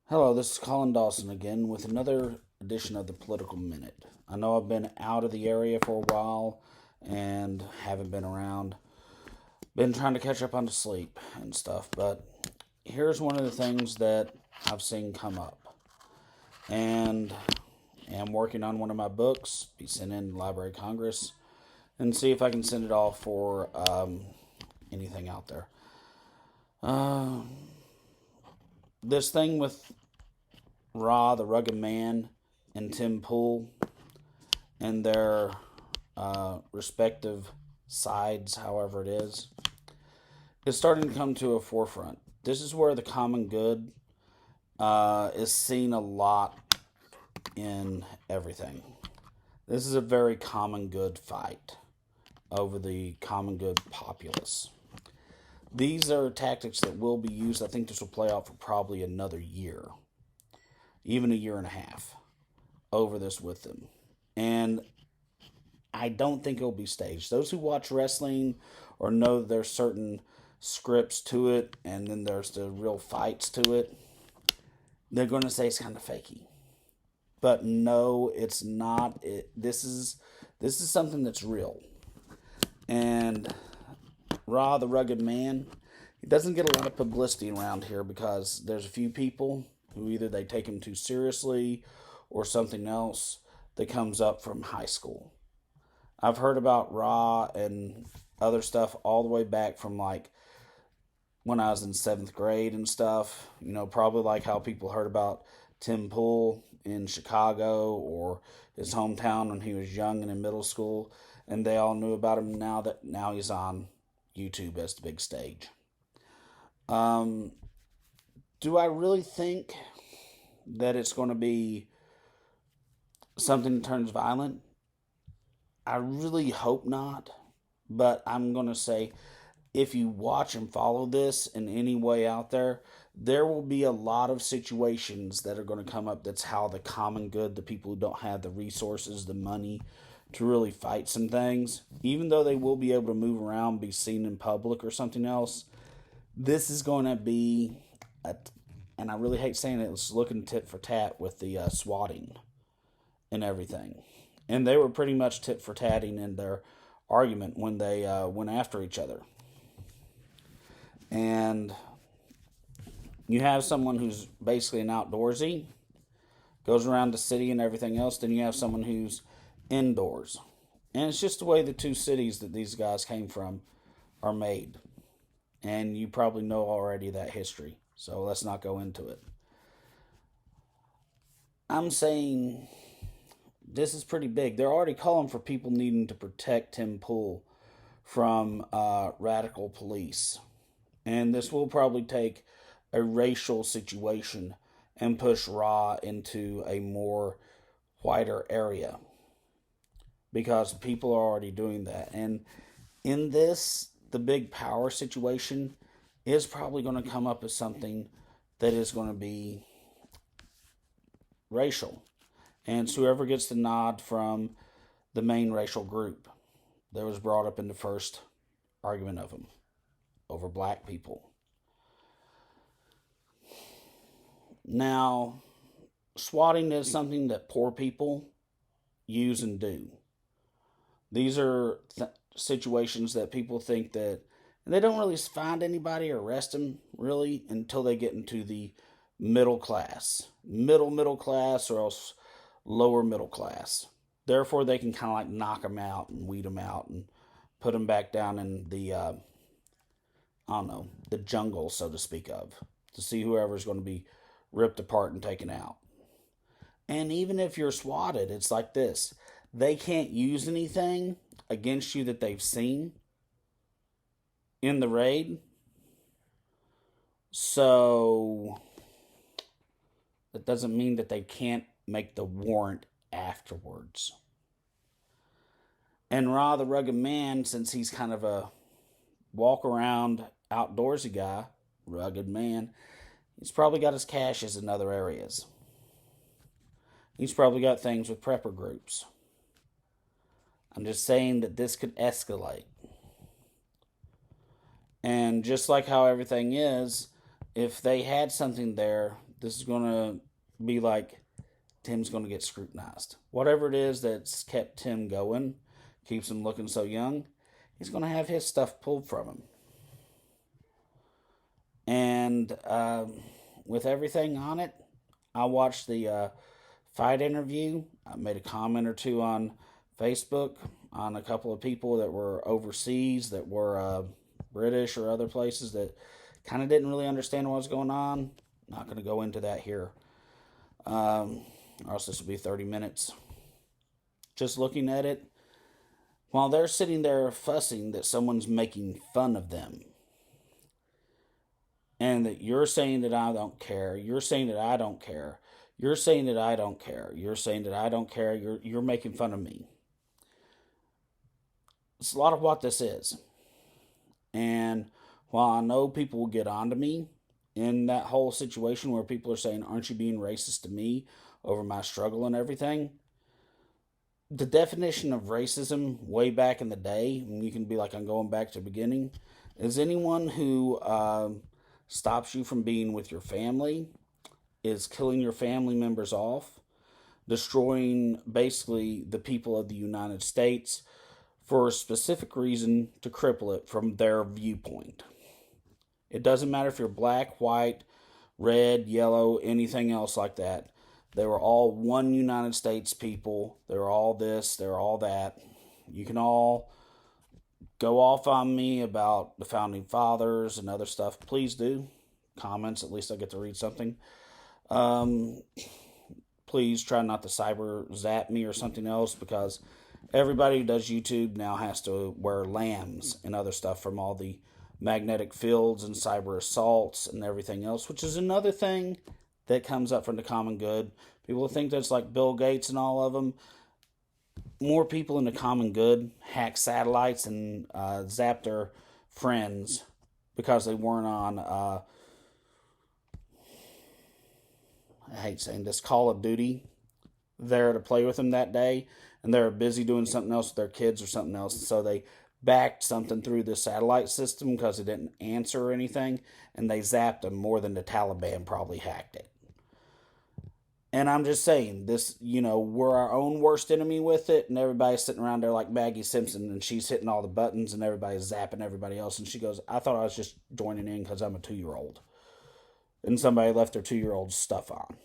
Hello, this is Colin Dawson again with another edition of the Political Minute. I know I've been out of the area for a while and haven't been around. Been trying to catch up on the sleep and stuff, but here's one of the things that I've seen come up. And am working on one of my books, be sent in to Library of Congress, and see if I can send it off for anything out there. Uh, this thing with Ra, the Rugged Man, and Tim Pool and their respective sides, however it is starting to come to a forefront. This is where the common good is seen a lot in everything. This is a very common good fight over the common good populace. These are tactics that will be used. I think this will play out for probably another year, even a year and a half, over this with them. And I don't think it'll be staged. Those who watch wrestling or know there's certain scripts to it and then there's the real fights to it, they're going to say it's kind of fakey. But no, it's not. This is something that's real. And Ra, the Rugged Man, he doesn't get a lot of publicity around here because there's a few people who either they take him too seriously or something else that comes up from high school. I've heard about Ra and other stuff all the way back from like when I was in seventh grade and stuff. You know, probably like how people heard about Tim Pool in Chicago or his hometown when he was young and in middle school, and they all knew about him now he's on YouTube as the big stage. Um, do I really think that it's going to be something that turns violent? I really hope not, but I'm going to say if you watch and follow this in any way out there, there will be a lot of situations that are going to come up. That's how the common good, the people who don't have the resources, the money to really fight some things, even though they will be able to move around, be seen in public or something else, this is going to be, and I really hate saying it, it's looking tit for tat with the swatting and everything. And they were pretty much tit for tatting in their argument when they went after each other. And you have someone who's basically an outdoorsy, goes around the city and everything else. Then you have someone who's indoors. And it's just the way the two cities that these guys came from are made. And you probably know already that history. So let's not go into it. I'm saying this is pretty big. They're already calling for people needing to protect Tim Pool from radical police. And this will probably take a racial situation and push Ra into a more whiter area because people are already doing that. And in this, the big power situation is probably going to come up as something that is going to be racial. And it's whoever gets the nod from the main racial group that was brought up in the first argument of them over black people. Now, swatting is something that poor people use and do. These are situations that people think that, and they don't really find anybody or arrest them really until they get into the middle class, middle class, or else lower middle class. Therefore, they can kind of like knock them out and weed them out and put them back down in the, I don't know, the jungle, so to speak of, to see whoever's going to be ripped apart and taken out. And even if you're swatted, it's like this. They can't use anything against you that they've seen in the raid. So that doesn't mean that they can't make the warrant afterwards. And Ra, the Rugged Man, since he's kind of a walk around outdoorsy guy, rugged man, he's probably got his caches in other areas. He's probably got things with prepper groups. I'm just saying that this could escalate. And just like how everything is, if they had something there This is going to be like Tim's going to get scrutinized. Whatever it is that's kept Tim going, keeps him looking so young, he's going to have his stuff pulled from him. And with everything on it, I watched the fight interview. I made a comment or two on Facebook on a couple of people that were overseas, that were British or other places, that kind of didn't really understand what was going on. Not going to go into that here. Or else this will be 30 minutes. Just looking at it, while they're sitting there fussing that someone's making fun of them, and that you're saying that I don't care, you're saying that I don't care, you're saying that I don't care, you're saying that I don't care, you're making fun of me. It's a lot of what this is. And while I know people will get onto me in that whole situation where people are saying, aren't you being racist to me over my struggle and everything? The definition of racism way back in the day, and you can be like, I'm going back to the beginning, is anyone who stops you from being with your family, is killing your family members off, destroying basically the people of the United States for a specific reason to cripple it from their viewpoint. It doesn't matter if you're black, white, red, yellow, anything else like that. They were all one United States people. They're all this, they're all that. You can all go off on me about the founding fathers and other stuff. Please do. Comments, at least I get to read something. Please try not to cyber zap me or something else, because everybody who does YouTube now has to wear lambs and other stuff from all the magnetic fields and cyber assaults and everything else, which is another thing that comes up from the common good. People think that's like Bill Gates and all of them. More people in the common good hack satellites and zap their friends because they weren't on, I hate saying this, Call of Duty there to play with them that day, and they're busy doing something else with their kids or something else, so they backed something through the satellite system because it didn't answer or anything, and they zapped them more than the Taliban probably hacked it. And I'm just saying, this, we're our own worst enemy with it, and everybody's sitting around there like Maggie Simpson, and she's hitting all the buttons, and everybody's zapping everybody else, and she goes, I thought I was just joining in because I'm a 2-year-old. And somebody left their 2-year-old stuff on.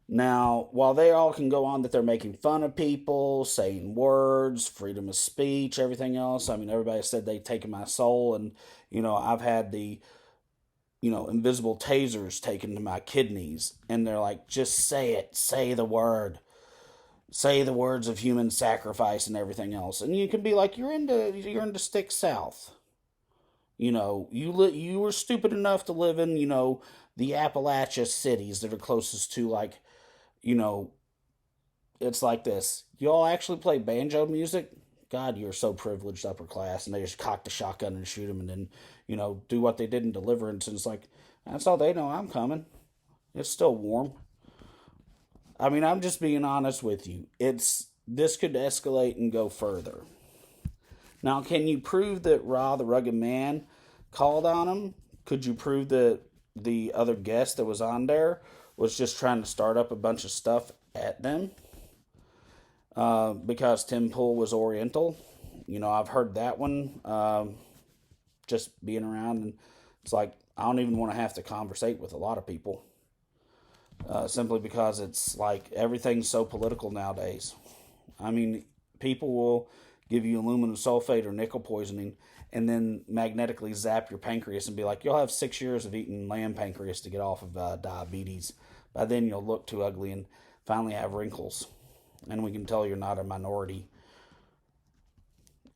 Now, while they all can go on that they're making fun of people, saying words, freedom of speech, everything else, I mean, everybody said they've taken my soul, and, I've had the invisible tasers taken to my kidneys, and they're like, just say it, say the word, say the words of human sacrifice and everything else. And you can be like, you're into Stick South. You were stupid enough to live in, the Appalachia cities that are closest to, like, it's like this. Y'all actually play banjo music? God, you're so privileged, upper class, and they just cock the shotgun and shoot them, and then, do what they did in Deliverance, and it's like, that's all they know, I'm coming. It's still warm. I mean, I'm just being honest with you. This could escalate and go further. Now, can you prove that Ra, the Rugged Man, called on him? Could you prove that the other guest that was on there was just trying to start up a bunch of stuff at them? Because Tim Pool was Oriental. I've heard that one just being around, and it's like, I don't even want to have to conversate with a lot of people. Simply because it's like everything's so political nowadays. I mean, people will give you aluminum sulfate or nickel poisoning and then magnetically zap your pancreas and be like, you'll have 6 years of eating lamb pancreas to get off of diabetes. By then you'll look too ugly and finally have wrinkles. And we can tell you're not a minority.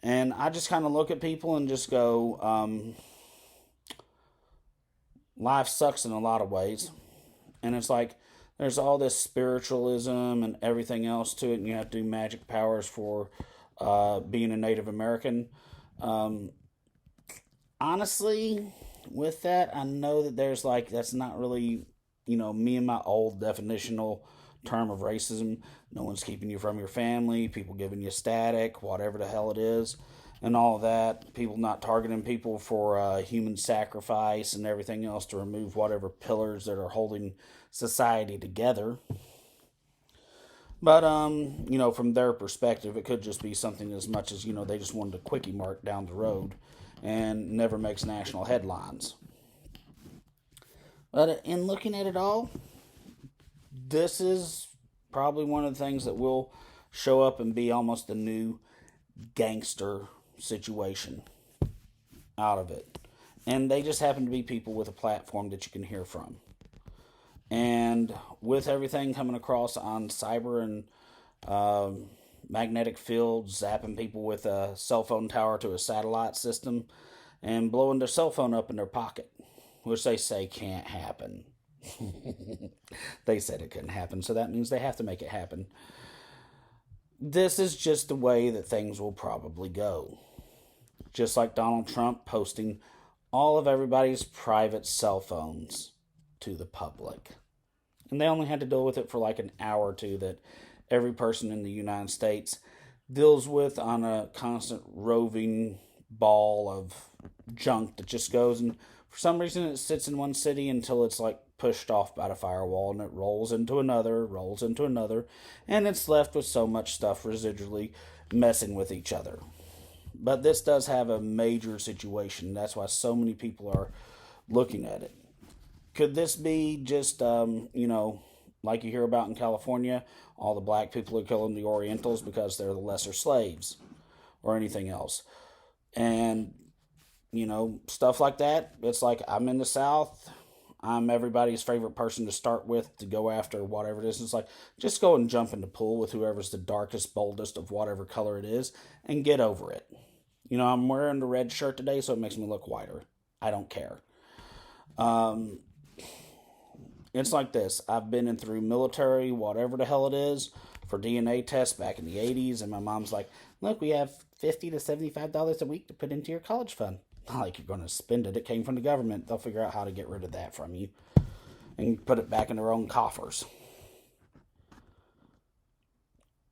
And I just kind of look at people and just go, life sucks in a lot of ways. And it's like, there's all this spiritualism and everything else to it, and you have to do magic powers for being a Native American. Honestly, with that, I know that there's like, that's not really, me and my old definitional term of racism. No one's keeping you from your family, people giving you static, whatever the hell it is. and all that. People not targeting people for human sacrifice and everything else to remove whatever pillars that are holding society together. But, from their perspective, it could just be something as much as, they just wanted a quickie mart down the road and never makes national headlines. But in looking at it all, this is probably one of the things that will show up and be almost the new gangster situation out of it. And they just happen to be people with a platform that you can hear from. And with everything coming across on cyber and magnetic fields, zapping people with a cell phone tower to a satellite system, and blowing their cell phone up in their pocket, which they say can't happen. They said it couldn't happen, so that means they have to make it happen. This is just the way that things will probably go. Just like Donald Trump posting all of everybody's private cell phones to the public. And they only had to deal with it for like an hour or two that every person in the United States deals with on a constant roving ball of junk that just goes, and for some reason it sits in one city until it's like pushed off by the firewall, and it rolls into another, and it's left with so much stuff residually messing with each other. But this does have a major situation. That's why so many people are looking at it. Could this be just, like you hear about in California, all the black people are killing the Orientals because they're the lesser slaves or anything else? And, stuff like that. It's like, I'm in the South. I'm everybody's favorite person to start with to go after whatever it is. It's like, just go and jump in the pool with whoever's the darkest, boldest of whatever color it is and get over it. I'm wearing the red shirt today, so it makes me look whiter. I don't care. It's like this. I've been in through military, whatever the hell it is, for DNA tests back in the 80s, and my mom's like, look, we have $50 to $75 a week to put into your college fund. Not like you're going to spend it. It came from the government. They'll figure out how to get rid of that from you and put it back in their own coffers.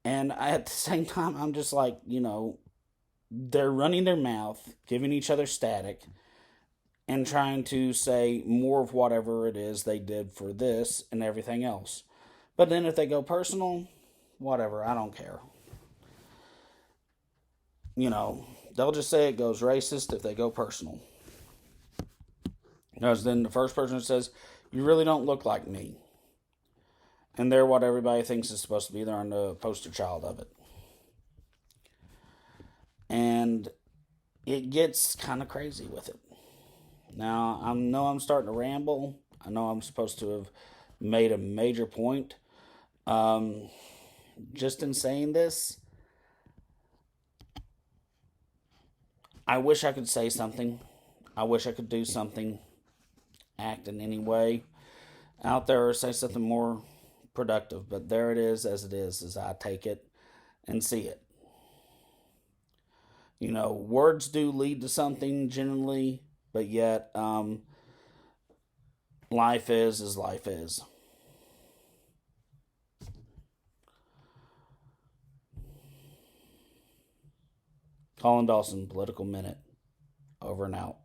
And at the same time, I'm just like, they're running their mouth, giving each other static, and trying to say more of whatever it is they did for this and everything else. But then if they go personal, whatever, I don't care. They'll just say it goes racist if they go personal. Because then the first person says, you really don't look like me. And they're what everybody thinks is supposed to be. They're on the poster child of it. And it gets kind of crazy with it. Now, I know I'm starting to ramble. I know I'm supposed to have made a major point. Just in saying this, I wish I could say something. I wish I could do something, act in any way out there, or say something more productive. But there it is, as I take it and see it. Words do lead to something generally, but yet life is as life is. Colin Dawson, Political Minute. Over and out.